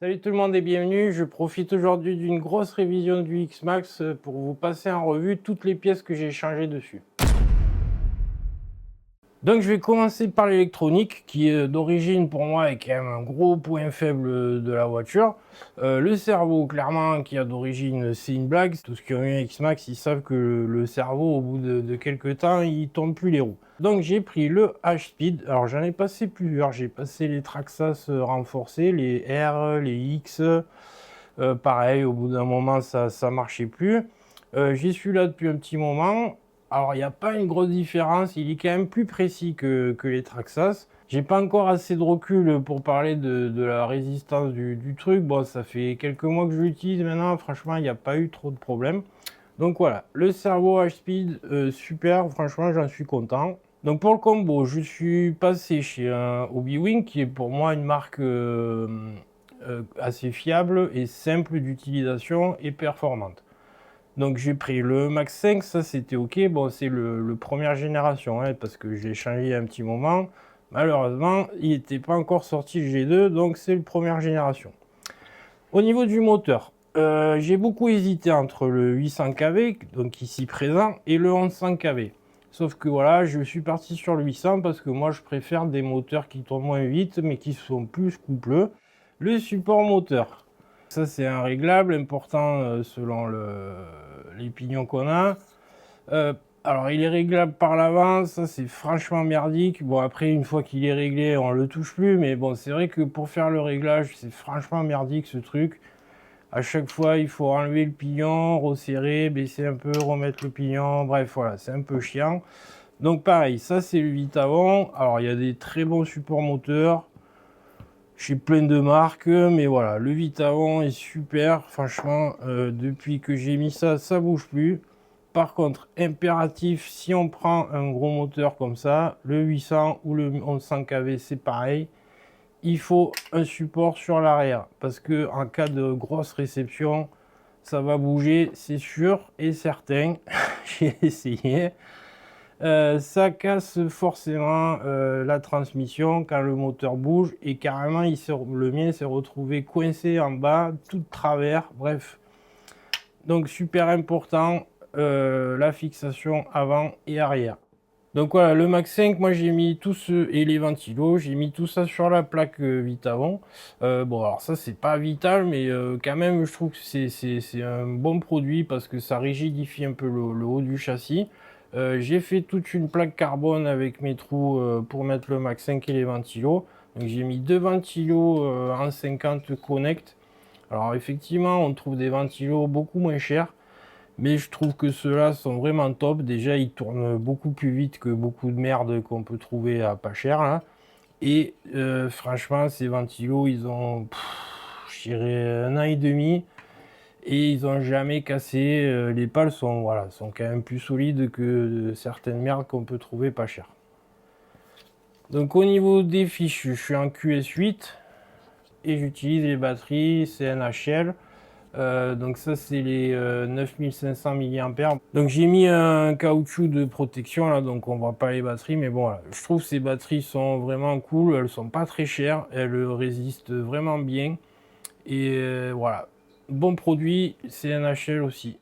Salut tout le monde et bienvenue. Je profite aujourd'hui d'une grosse révision du X-Max pour vous passer en revue toutes les pièces que j'ai changées dessus. Donc je vais commencer par l'électronique qui d'origine pour moi est quand même un gros point faible de la voiture. Le cerveau clairement qui a d'origine c'est une blague. Tous ceux qui ont eu un X-Max ils savent que le cerveau au bout de quelques temps il tourne plus les roues. Donc j'ai pris le H-Speed. Alors j'en ai passé plusieurs. J'ai passé les Traxxas renforcés, les R, les X. Pareil, au bout d'un moment, ça marchait plus. J'y suis là depuis un petit moment. Alors, il n'y a pas une grosse différence. Il est quand même plus précis que les Traxxas. J'ai pas encore assez de recul pour parler de la résistance du truc. Bon, ça fait quelques mois que je l'utilise maintenant. Franchement, il n'y a pas eu trop de problèmes. Donc voilà, le cerveau H-Speed, super. Franchement, j'en suis content. Donc pour le combo, je suis passé chez un Hobby qui est pour moi une marque assez fiable et simple d'utilisation et performante. Donc j'ai pris le Max 5, ça c'était ok. Bon, c'est le première génération, hein, parce que je l'ai changé il y a un petit moment. Malheureusement, il n'était pas encore sorti le G2, donc c'est le première génération. Au niveau du moteur, j'ai beaucoup hésité entre le 800 kV, donc ici présent, et le 1100 kV. Sauf que voilà, je suis parti sur le 800 parce que moi je préfère des moteurs qui tournent moins vite mais qui sont plus coupleux. Le support moteur, ça c'est un réglable important selon les pignons qu'on a. Alors il est réglable par l'avant, ça c'est franchement merdique. Bon après une fois qu'il est réglé on le touche plus, mais bon c'est vrai que pour faire le réglage c'est franchement merdique ce truc. À chaque fois il faut enlever le pignon, resserrer, baisser un peu, remettre le pignon, bref voilà c'est un peu chiant. Donc pareil, ça c'est le Vitavon. Alors il y a des très bons supports moteurs chez plein de marques, mais voilà, le Vitavon est super. Franchement, depuis que j'ai mis ça, ça bouge plus. Par contre, impératif, si on prend un gros moteur comme ça, le 800 ou le 1100 kV, c'est pareil. Il faut un support sur l'arrière parce que en cas de grosse réception, ça va bouger, c'est sûr et certain. J'ai essayé. Ça casse forcément la transmission quand le moteur bouge et carrément le mien s'est retrouvé coincé en bas, tout de travers, bref. Donc super important, la fixation avant et arrière. Donc voilà, le Max 5, moi j'ai mis tout ce, et les ventilos, j'ai mis tout ça sur la plaque Vitavon. Bon alors ça c'est pas vital, mais quand même je trouve que c'est un bon produit parce que ça rigidifie un peu le haut du châssis. J'ai fait toute une plaque carbone avec mes trous pour mettre le Max 5 et les ventilos. Donc j'ai mis deux ventilos en 50 Connect. Alors effectivement on trouve des ventilos beaucoup moins chers. Mais je trouve que ceux-là sont vraiment top. Déjà, ils tournent beaucoup plus vite que beaucoup de merde qu'on peut trouver à pas cher, là. Et franchement, ces ventilos, ils ont, je dirais, un an et demi. Et ils n'ont jamais cassé. Les pales sont, voilà, sont quand même plus solides que certaines merdes qu'on peut trouver pas cher. Donc au niveau des fiches, je suis en QS8 et j'utilise les batteries CNHL. Donc ça c'est les 9500 mAh. Donc j'ai mis un caoutchouc de protection là, donc on voit pas les batteries, mais bon voilà. Je trouve que ces batteries sont vraiment cool, elles sont pas très chères, elles résistent vraiment bien. Et voilà, bon produit, CNHL aussi.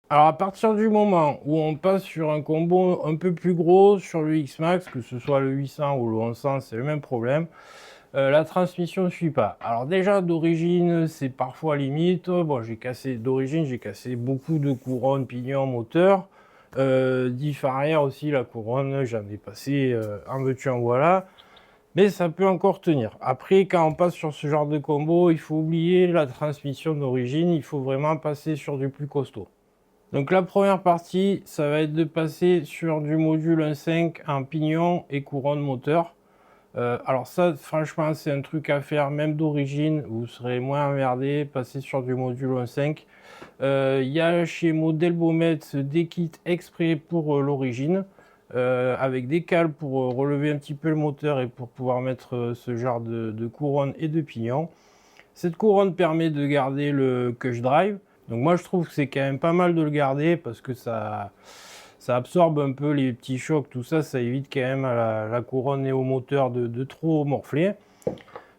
Alors à partir du moment où on passe sur un combo un peu plus gros sur le X-Max, que ce soit le 800 ou le 1100, c'est le même problème. La transmission ne suit pas. Alors déjà d'origine c'est parfois limite. Bon j'ai cassé d'origine, j'ai cassé beaucoup de couronnes, pignons, moteurs. Diff arrière aussi la couronne, j'en ai passé en veux-tu en voilà. Mais ça peut encore tenir. Après quand on passe sur ce genre de combo, il faut oublier la transmission d'origine, il faut vraiment passer sur du plus costaud. Donc la première partie, ça va être de passer sur du module 1.5 en pignon et couronne moteur. Alors ça, franchement, c'est un truc à faire, même d'origine, vous serez moins emmerdé, passer sur du module 1.5. Il y a chez Model Bomet des kits exprès pour l'origine, avec des cales pour relever un petit peu le moteur et pour pouvoir mettre ce genre de couronne et de pignon. Cette couronne permet de garder le cush drive. Donc moi, je trouve que c'est quand même pas mal de le garder parce que ça absorbe un peu les petits chocs, tout ça, ça évite quand même à la couronne et au moteur de trop morfler.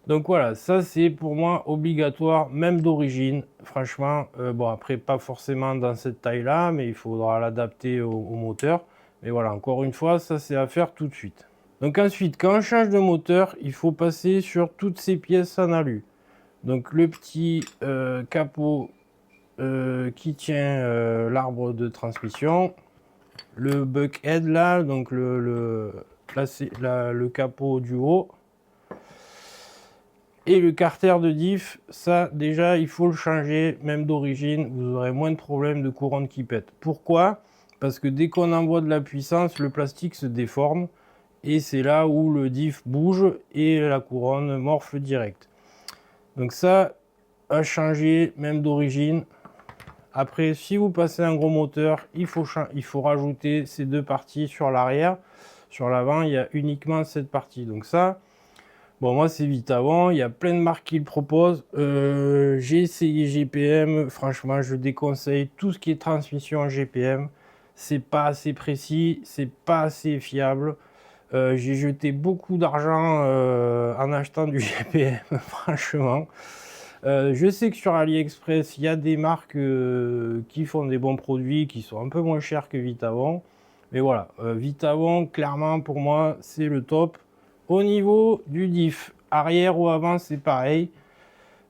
Donc voilà, ça c'est pour moi obligatoire, même d'origine. Franchement, bon après pas forcément dans cette taille-là, mais il faudra l'adapter au moteur. Mais voilà, encore une fois, ça c'est à faire tout de suite. Donc ensuite, quand on change de moteur, il faut passer sur toutes ces pièces en alu. Donc le petit capot qui tient l'arbre de transmission, le buckhead là, donc le capot du haut, et le carter de diff, ça déjà il faut le changer, même d'origine, vous aurez moins de problèmes de couronne qui pète. Pourquoi? Parce que dès qu'on envoie de la puissance, le plastique se déforme, et c'est là où le diff bouge et la couronne morfle direct. Donc ça, à changer, même d'origine. Après, si vous passez un gros moteur, il faut rajouter ces deux parties sur l'arrière. Sur l'avant, il y a uniquement cette partie. Donc ça, bon, moi, c'est Vitavon. Il y a plein de marques qui le proposent. J'ai essayé GPM. Franchement, je déconseille tout ce qui est transmission GPM. C'est pas assez précis, c'est pas assez fiable. J'ai jeté beaucoup d'argent en achetant du GPM, franchement. Je sais que sur AliExpress, il y a des marques qui font des bons produits, qui sont un peu moins chers que Vitavon. Mais voilà, Vitavon, clairement, pour moi, c'est le top. Au niveau du diff, arrière ou avant, c'est pareil.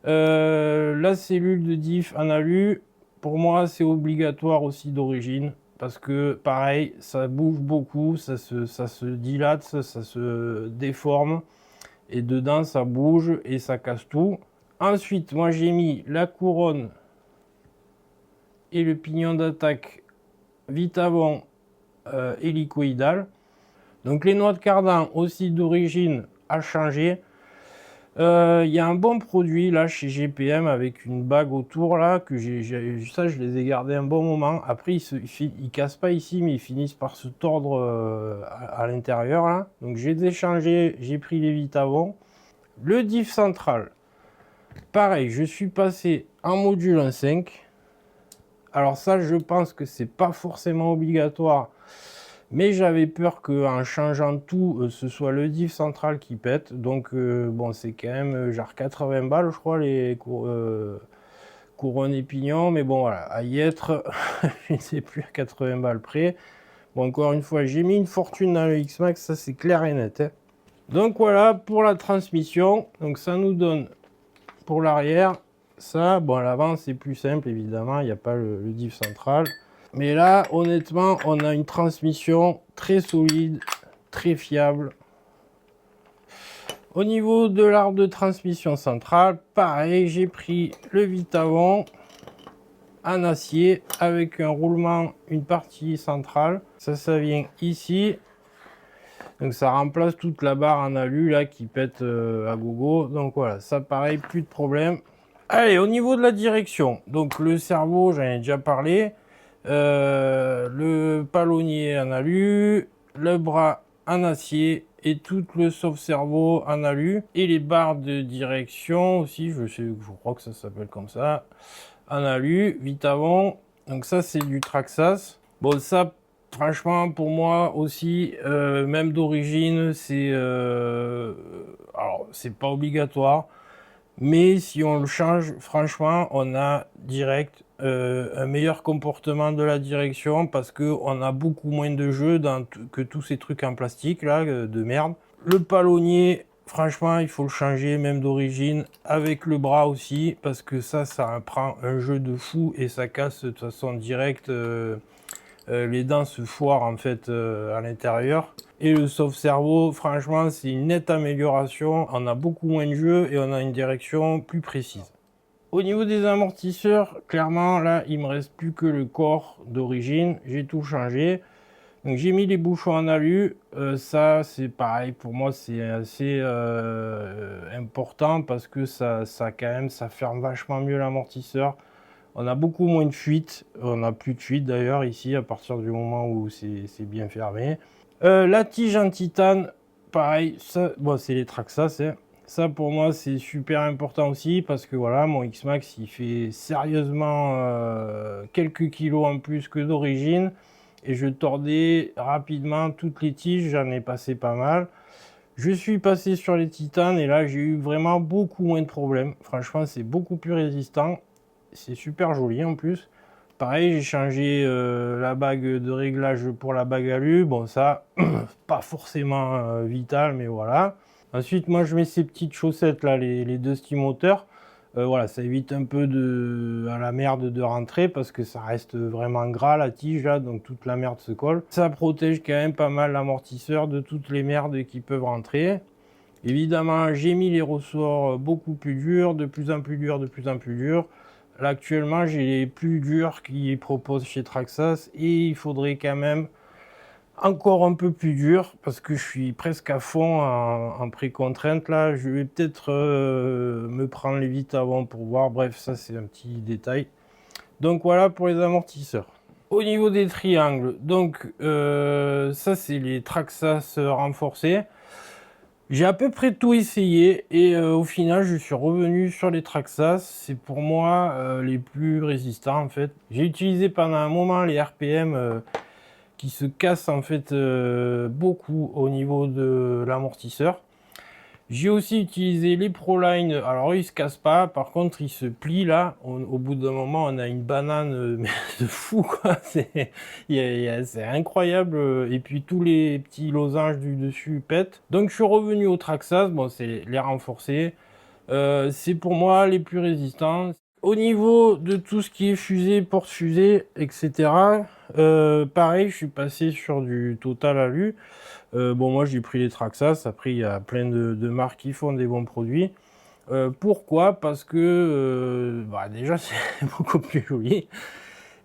La cellule de diff en alu, pour moi, c'est obligatoire aussi d'origine. Parce que, pareil, ça bouge beaucoup, ça se dilate, ça se déforme. Et dedans, ça bouge et ça casse tout. Ensuite, moi j'ai mis la couronne et le pignon d'attaque Vitavon hélicoïdal. Donc les noix de cardan aussi d'origine à changer. Il y a un bon produit là chez GPM avec une bague autour là que ça je les ai gardés un bon moment. Après ils cassent pas ici mais ils finissent par se tordre à l'intérieur là. Donc j'ai déchangé, j'ai pris les Vitavon. Le diff central. Pareil, je suis passé en module 1.5. Alors ça, je pense que c'est pas forcément obligatoire, mais j'avais peur qu'en changeant tout, ce soit le diff central qui pète. Donc bon, c'est quand même genre 80 balles, je crois, les couronnes et pignons. Mais bon, voilà, à y être, je ne sais plus à 80 balles près. Bon, encore une fois, j'ai mis une fortune dans le X-Max, ça c'est clair et net, hein. Donc voilà pour la transmission. Donc ça nous donne pour l'arrière, ça, bon, à l'avant, c'est plus simple, évidemment, il n'y a pas le diff central. Mais là, honnêtement, on a une transmission très solide, très fiable. Au niveau de l'arbre de transmission centrale, pareil, j'ai pris le Vitavon en acier avec un roulement, une partie centrale. Ça vient ici. Donc ça remplace toute la barre en alu là qui pète à gogo. Donc voilà, ça pareil, plus de problème. Allez, au niveau de la direction, donc le cerveau, j'en ai déjà parlé. Le palonnier en alu, le bras en acier et tout le sauve-cerveau en alu. Et les barres de direction aussi, je crois que ça s'appelle comme ça, en alu, Vitavon. Donc ça, c'est du Traxxas. Bon, ça, franchement, pour moi aussi, même d'origine, alors, c'est pas obligatoire. Mais si on le change, franchement, on a direct un meilleur comportement de la direction parce qu'on a beaucoup moins de jeu que tous ces trucs en plastique là, de merde. Le palonnier, franchement, il faut le changer, même d'origine, avec le bras aussi, parce que ça prend un jeu de fou et ça casse de toute façon direct. Les dents se foirent en fait à l'intérieur. Et le sauve-cerveau, franchement, c'est une nette amélioration. On a beaucoup moins de jeu et on a une direction plus précise. Au niveau des amortisseurs, clairement, là, il me reste plus que le corps d'origine. J'ai tout changé. Donc j'ai mis les bouchons en alu. Ça, c'est pareil. Pour moi, c'est assez important parce que ça quand même, ça ferme vachement mieux l'amortisseur. On a beaucoup moins de fuite, on n'a plus de fuite d'ailleurs ici à partir du moment où c'est bien fermé. La tige en titane, pareil, ça, bon, c'est les Traxxas, hein. Ça pour moi c'est super important aussi parce que voilà, mon X-Max il fait sérieusement quelques kilos en plus que d'origine et je tordais rapidement toutes les tiges, j'en ai passé pas mal. Je suis passé sur les titanes et là j'ai eu vraiment beaucoup moins de problèmes. Franchement, c'est beaucoup plus résistant. C'est super joli en plus. Pareil, j'ai changé la bague de réglage pour la bague alu. Bon, ça, pas forcément vital, mais voilà. Ensuite, moi, je mets ces petites chaussettes là, les deux moteurs. Voilà, ça évite un peu à la merde de rentrer parce que ça reste vraiment gras la tige là, donc toute la merde se colle. Ça protège quand même pas mal l'amortisseur de toutes les merdes qui peuvent rentrer. Évidemment, j'ai mis les ressorts beaucoup plus durs, de plus en plus durs, de plus en plus durs. Là, actuellement, j'ai les plus durs qu'ils proposent chez Traxxas et il faudrait quand même encore un peu plus dur parce que je suis presque à fond en pré-contrainte. Là, je vais peut-être me prendre les vis avant pour voir. Bref, ça, c'est un petit détail. Donc, voilà pour les amortisseurs. Au niveau des triangles, donc ça, c'est les Traxxas renforcés. J'ai à peu près tout essayé et au final je suis revenu sur les Traxxas. C'est pour moi les plus résistants en fait. J'ai utilisé pendant un moment les RPM qui se cassent en fait beaucoup au niveau de l'amortisseur. J'ai aussi utilisé les Proline. Alors ils se cassent pas, par contre ils se plient là. Au bout d'un moment on a une banane de fou quoi. C'est incroyable. Et puis tous les petits losanges du dessus pètent. Donc je suis revenu au Traxxas. Bon, c'est les renforcés. C'est pour moi les plus résistants. Au niveau de tout ce qui est fusée, porte-fusée, etc. Pareil, je suis passé sur du Total Alu. Bon, moi j'ai pris les Traxxas. Après, il y a plein de marques qui font des bons produits. Pourquoi? Parce que bah, déjà c'est beaucoup plus joli.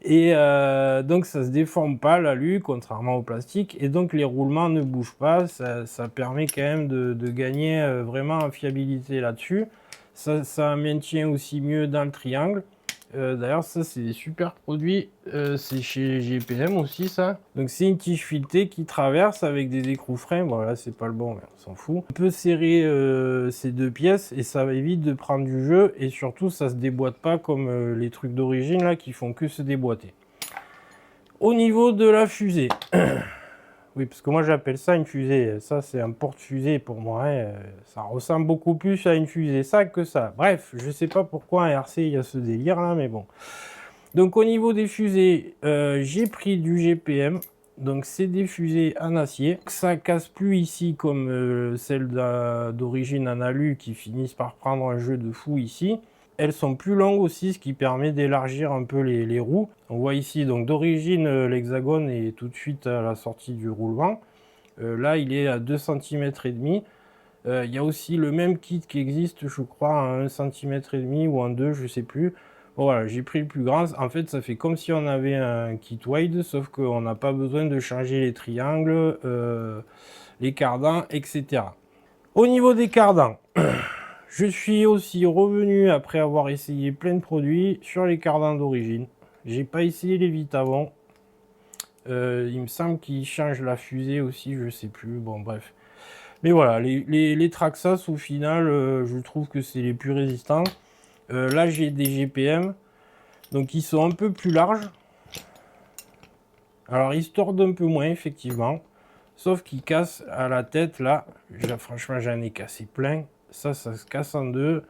Et donc ça se déforme pas l'alu, contrairement au plastique. Et donc les roulements ne bougent pas. Ça permet quand même de gagner vraiment en fiabilité là-dessus. Ça maintient aussi mieux dans le triangle. D'ailleurs, ça, c'est des super produits. C'est chez GPM aussi, ça. Donc, c'est une tige filetée qui traverse avec des écrous freins. Bon, là, c'est pas le bon, mais on s'en fout. On peut serrer ces deux pièces et ça évite de prendre du jeu. Et surtout, ça se déboîte pas comme les trucs d'origine, là, qui font que se déboîter. Au niveau de la fusée. Oui, parce que moi j'appelle ça une fusée. Ça, c'est un porte-fusée pour moi. Hein. Ça ressemble beaucoup plus à une fusée, ça, que ça. Bref, je sais pas pourquoi un RC, il y a ce délire là, mais bon. Donc, au niveau des fusées, j'ai pris du GPM. Donc, c'est des fusées en acier. Ça casse plus ici comme celles d'origine en alu qui finissent par prendre un jeu de fou ici. Elles sont plus longues aussi, ce qui permet d'élargir un peu les roues. On voit ici, donc d'origine, l'hexagone est tout de suite à la sortie du roulement. Là, il est à 2,5 cm. Il y a aussi le même kit qui existe, je crois, à 1,5 cm ou en 2, je sais plus. Bon, voilà, j'ai pris le plus grand. En fait, ça fait comme si on avait un kit wide, sauf qu'on n'a pas besoin de changer les triangles, les cardans, etc. Au niveau des cardans, je suis aussi revenu après avoir essayé plein de produits sur les cardans d'origine. J'ai pas essayé les Vitavon. Il me semble qu'ils changent la fusée aussi, je sais plus. Bon, bref. Mais voilà, les Traxxas, au final, je trouve que c'est les plus résistants. Là, j'ai des GPM. Donc, ils sont un peu plus larges. Alors, ils se tordent un peu moins, effectivement. Sauf qu'ils cassent à la tête, là. Franchement, j'en ai cassé plein. Ça se casse en deux.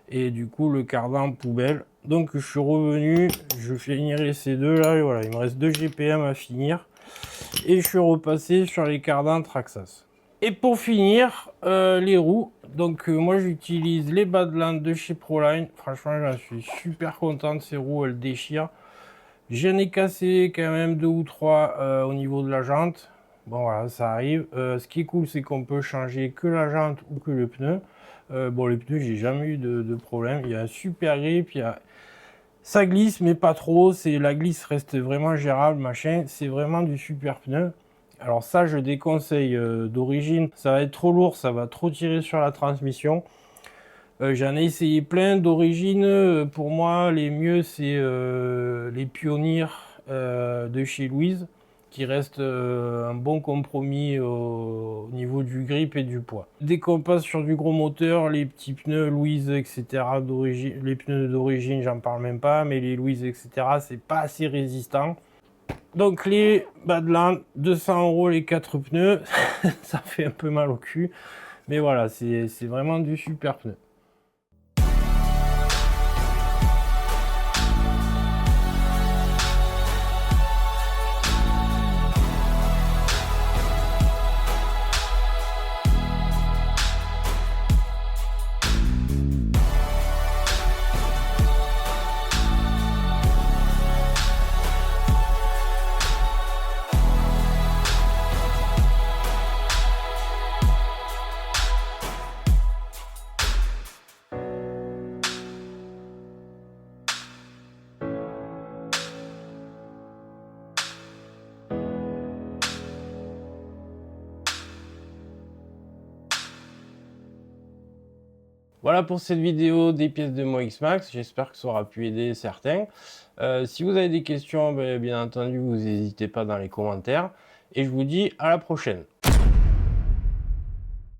Et du coup, le cardan poubelle. Donc, je suis revenu. Je finirai ces deux là. Et voilà, il me reste 2 GPM à finir. Et je suis repassé sur les cardans Traxxas. Et pour finir, les roues. Donc, moi, j'utilise les Badlands de chez Proline. Franchement, j'en suis super content de ces roues. Elles déchirent. J'en ai cassé quand même 2 ou 3 au niveau de la jante. Bon, voilà, ça arrive. Ce qui est cool, c'est qu'on peut changer que la jante ou que le pneu. Bon, les pneus, j'ai jamais eu de problème. Il y a un super grip, ça glisse, mais pas trop. La glisse reste vraiment gérable, machin. C'est vraiment du super pneu. Alors ça, je déconseille d'origine. Ça va être trop lourd, ça va trop tirer sur la transmission. J'en ai essayé plein d'origine. Pour moi, les mieux, c'est les Pioneer de chez Louise, qui reste un bon compromis au niveau du grip et du poids. Dès qu'on passe sur du gros moteur, les petits pneus Louise, etc., les pneus d'origine, j'en parle même pas, mais les Louise, etc., c'est pas assez résistant. Donc les Badlands, 200 € les 4 pneus, ça fait un peu mal au cul. Mais voilà, c'est vraiment du super pneu. Voilà pour cette vidéo des pièces de Moix Max, j'espère que ça aura pu aider certains. Si vous avez des questions, bien entendu, vous n'hésitez pas dans les commentaires. Et je vous dis à la prochaine.